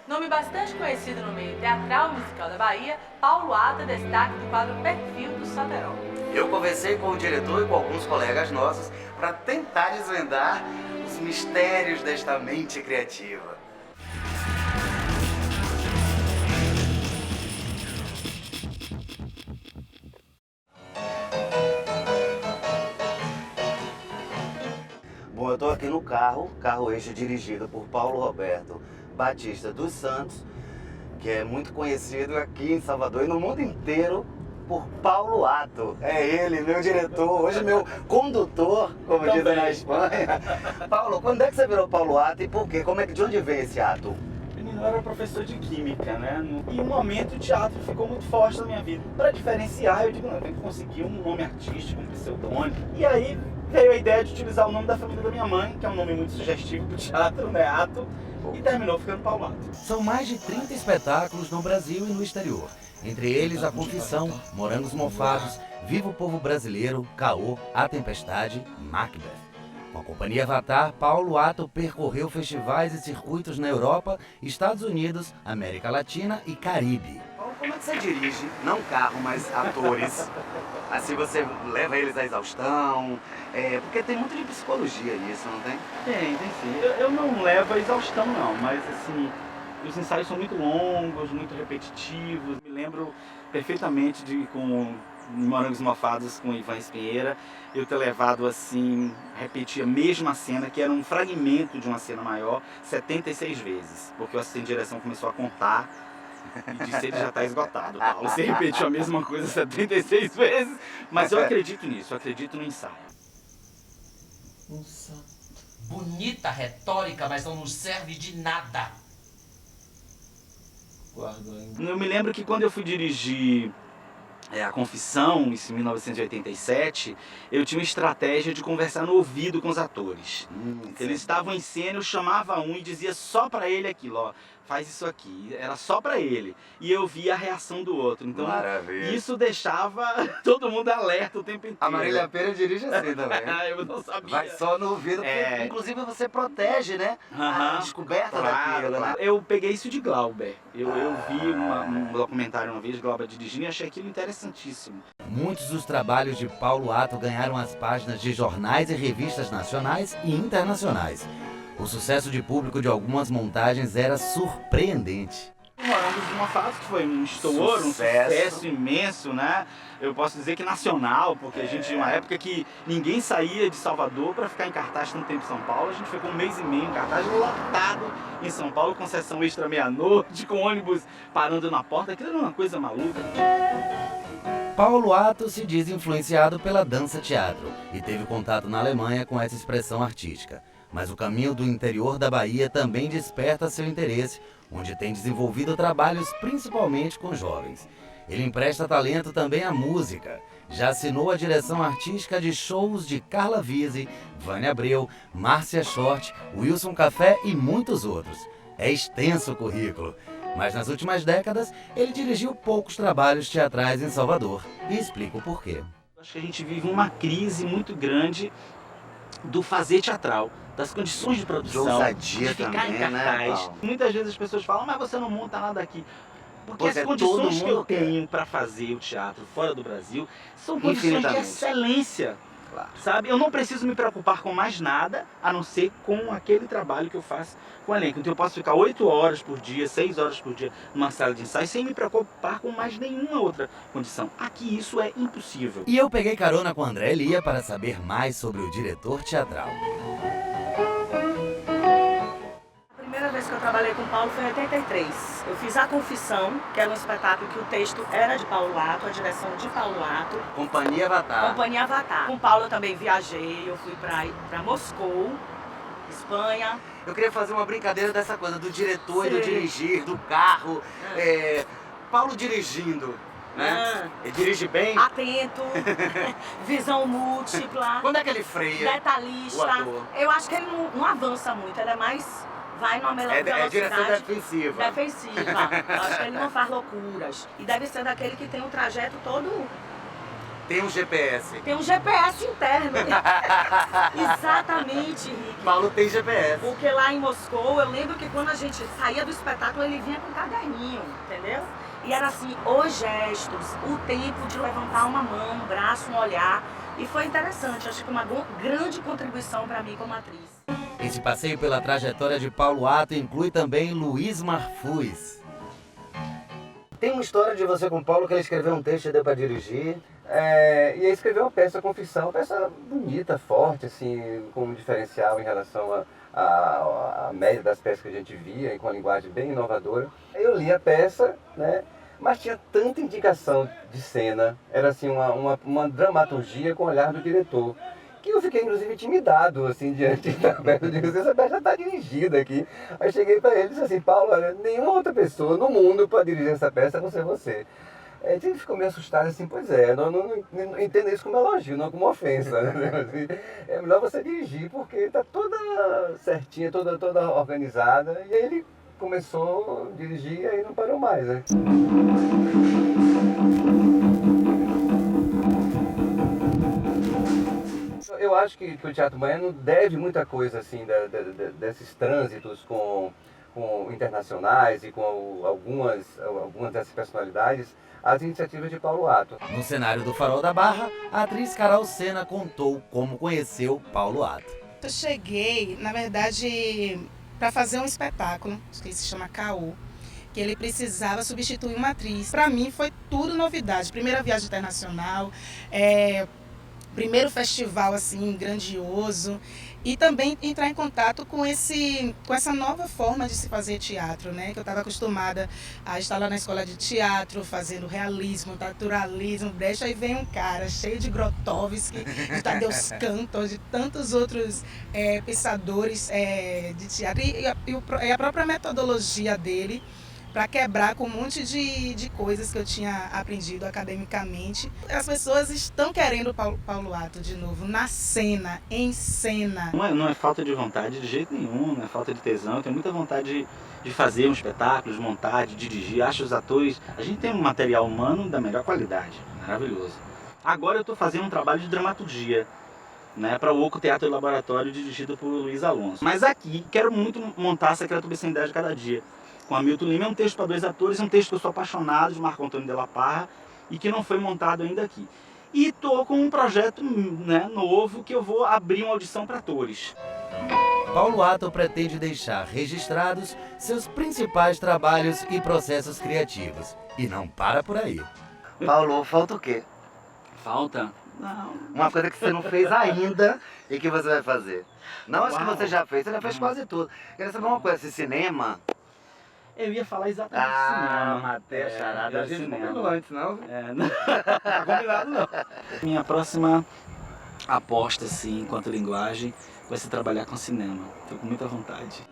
Nome bastante conhecido no meio teatral e musical da Bahia, Paulo Ato é destaque do quadro Perfil do Salterol. Eu conversei com o diretor e com alguns colegas nossos para tentar desvendar os mistérios desta mente criativa. Bom, eu estou aqui no carro este dirigido por Paulo Roberto Batista dos Santos, que é muito conhecido aqui em Salvador e no mundo inteiro por Paulo Ato. É ele, meu diretor, hoje meu condutor, como dizem na Espanha. Paulo, quando é que você virou Paulo Ato e por quê? De onde vem esse ato? Menino, eu era professor de química, né? E um momento o teatro ficou muito forte na minha vida. Para diferenciar, eu digo, não, eu tenho que conseguir um nome artístico, um pseudônimo. E aí veio a ideia de utilizar o nome da família da minha mãe, que é um nome muito sugestivo pro teatro, né? Ato. E terminou ficando Paulo Ato. São mais de 30 espetáculos no Brasil e no exterior. Entre eles A Confissão, Morangos Mofados, Viva o Povo Brasileiro, Caô, A Tempestade, Macbeth. Com a Companhia Avatar, Paulo Ato percorreu festivais e circuitos na Europa, Estados Unidos, América Latina e Caribe. Como é que você dirige, não carro, mas atores? Assim você leva eles à exaustão, porque tem muito de psicologia nisso, não tem? Tem sim. Eu não levo a exaustão não, mas assim, os ensaios são muito longos, muito repetitivos. Me lembro perfeitamente de com Morangos Mofados com Ivan Espinheira, eu ter levado assim, repetir a mesma cena, que era um fragmento de uma cena maior, 76 vezes, porque o assistente de direção começou a contar e disse: ele já está esgotado, Paulo. Você repetiu a mesma coisa 76 vezes, mas eu acredito nisso, eu acredito no ensaio. Nossa, bonita retórica, mas não nos serve de nada. Eu me lembro que quando eu fui dirigir A Confissão, isso em 1987, eu tinha uma estratégia de conversar no ouvido com os atores. Eles estavam em cena, eu chamava um e dizia só pra ele aquilo, ó, faz isso aqui. Era só pra ele. E eu via a reação do outro. Então, maravilha. Isso deixava todo mundo alerta o tempo inteiro. A Marília Pêra dirige assim também. Eu não sabia. Vai só no ouvido, porque inclusive você protege, né? A descoberta daquilo, né? Eu peguei isso de Glauber. Eu vi um documentário uma vez, Glauber dirigindo, e achei aquilo interessantíssimo. Muitos dos trabalhos de Paulo Ato ganharam as páginas de jornais e revistas nacionais e internacionais. O sucesso de público de algumas montagens era surpreendente. Morangos Mofados, que foi um estouro, um sucesso imenso, né? Eu posso dizer que nacional, porque a gente, uma época que ninguém saía de Salvador para ficar em cartaz tanto tempo em São Paulo, a gente ficou um mês e meio em cartaz lotado em São Paulo, com sessão extra meia-noite, com ônibus parando na porta, aquilo era uma coisa maluca. Paulo Ato se diz influenciado pela dança-teatro e teve contato na Alemanha com essa expressão artística. Mas o caminho do interior da Bahia também desperta seu interesse, onde tem desenvolvido trabalhos principalmente com jovens. Ele empresta talento também à música. Já assinou a direção artística de shows de Carla Vise, Vânia Abreu, Márcia Short, Wilson Café e muitos outros. É extenso o currículo. Mas nas últimas décadas, ele dirigiu poucos trabalhos teatrais em Salvador. E explica o porquê. Acho que a gente vive uma crise muito grande do fazer teatral, das condições de produção, de ousadia de ficar também, em cartaz. Né, muitas vezes as pessoas falam, mas você não monta nada aqui. Porque pois as condições que eu tenho para fazer o teatro fora do Brasil são condições de excelência. Claro. Sabe? Eu não preciso me preocupar com mais nada, a não ser com aquele trabalho que eu faço com o elenco. Então eu posso ficar 8 horas por dia, 6 horas por dia numa sala de ensaio sem me preocupar com mais nenhuma outra condição. Aqui isso é impossível. E eu peguei carona com André Elia para saber mais sobre o diretor teatral. A primeira vez que eu trabalhei com o Paulo foi em 83. Eu fiz A Confissão, que era um espetáculo que o texto era de Paulo Ato, a direção de Paulo Ato. Companhia Avatar. Companhia Avatar. Com o Paulo eu também viajei, eu fui pra Moscou, Espanha. Eu queria fazer uma brincadeira dessa coisa do diretor e do dirigir, do carro. Paulo dirigindo, né? Ele dirige bem. Atento, visão múltipla. Quando é que ele freia? Detalhista. Eu acho que ele não avança muito, ele é mais... vai numa velocidade... É direção defensiva. Defensiva. Eu acho que ele não faz loucuras. E deve ser daquele que tem um trajeto todo Tem um GPS. Tem um GPS interno. Exatamente, Rick. Paulo tem GPS. Porque lá em Moscou, eu lembro que quando a gente saía do espetáculo, ele vinha com um caderninho, entendeu? E era assim, os gestos, o tempo de levantar uma mão, um braço, um olhar. E foi interessante, acho que uma grande contribuição para mim como atriz. Esse passeio pela trajetória de Paulo Atto inclui também Luiz Marfuz. Tem uma história de você com o Paulo que ele escreveu um texto e deu para dirigir. E aí escreveu uma peça, Confissão, uma peça bonita, forte, assim, com um diferencial em relação à média das peças que a gente via, e com uma linguagem bem inovadora. Eu li a peça, né? Mas tinha tanta indicação de cena, era assim uma dramaturgia com o olhar do diretor, que eu fiquei inclusive intimidado assim diante da peça. Eu digo, essa peça já está dirigida aqui. Aí cheguei para ele e disse assim, Paulo, olha, nenhuma outra pessoa no mundo para dirigir essa peça a não ser você. Aí ele ficou meio assustado assim, pois é, não entenda isso como elogio, não como ofensa. Né? É melhor você dirigir porque está toda certinha, toda organizada. E aí ele começou a dirigir e aí não parou mais, né? Eu acho que o Teatro Baiano deve muita coisa assim desses trânsitos com internacionais e com algumas dessas personalidades às iniciativas de Paulo Atto. No cenário do Farol da Barra, a atriz Carol Sena contou como conheceu Paulo Atto. Eu cheguei, na verdade, para fazer um espetáculo, que se chama Caô, que ele precisava substituir uma atriz. Para mim foi tudo novidade. Primeira viagem internacional, primeiro festival assim grandioso e também entrar em contato com essa nova forma de se fazer teatro, né? Que eu estava acostumada a estar lá na escola de teatro, fazendo realismo, naturalismo, brecha, aí vem um cara cheio de Grotowski, de Tadeusz Kantor, de tantos outros pensadores de teatro e a própria metodologia dele, para quebrar com um monte de coisas que eu tinha aprendido academicamente. As pessoas estão querendo Paulo Atto de novo, na cena, em cena. Não é falta de vontade de jeito nenhum, não é falta de tesão. Eu tenho muita vontade de fazer um espetáculo, de montar, de dirigir. Acho os atores... A gente tem um material humano da melhor qualidade, maravilhoso. Agora eu estou fazendo um trabalho de dramaturgia, né, para o Oco Teatro e Laboratório, dirigido por Luiz Alonso. Mas aqui, quero muito montar a Secreto Obscenidade de Cada Dia, com Hamilton Lima. É um texto para 2 atores, é um texto que eu sou apaixonado, de Marco Antônio de la Parra, e que não foi montado ainda aqui. E estou com um projeto, né, novo, que eu vou abrir uma audição para atores. Paulo Atto pretende deixar registrados seus principais trabalhos e processos criativos. E não para por aí. Paulo, falta o quê? Falta? Não. Uma coisa que você não fez ainda e que você vai fazer. Não acho que Uau. você já fez, você já fez quase tudo. Queria saber uma coisa, esse cinema... Eu ia falar exatamente do cinema. matei a charada. A gente não cinema. combinou antes, não? Não tá combinado não. Minha próxima aposta, assim, enquanto linguagem, vai ser trabalhar com cinema. Tô com muita vontade.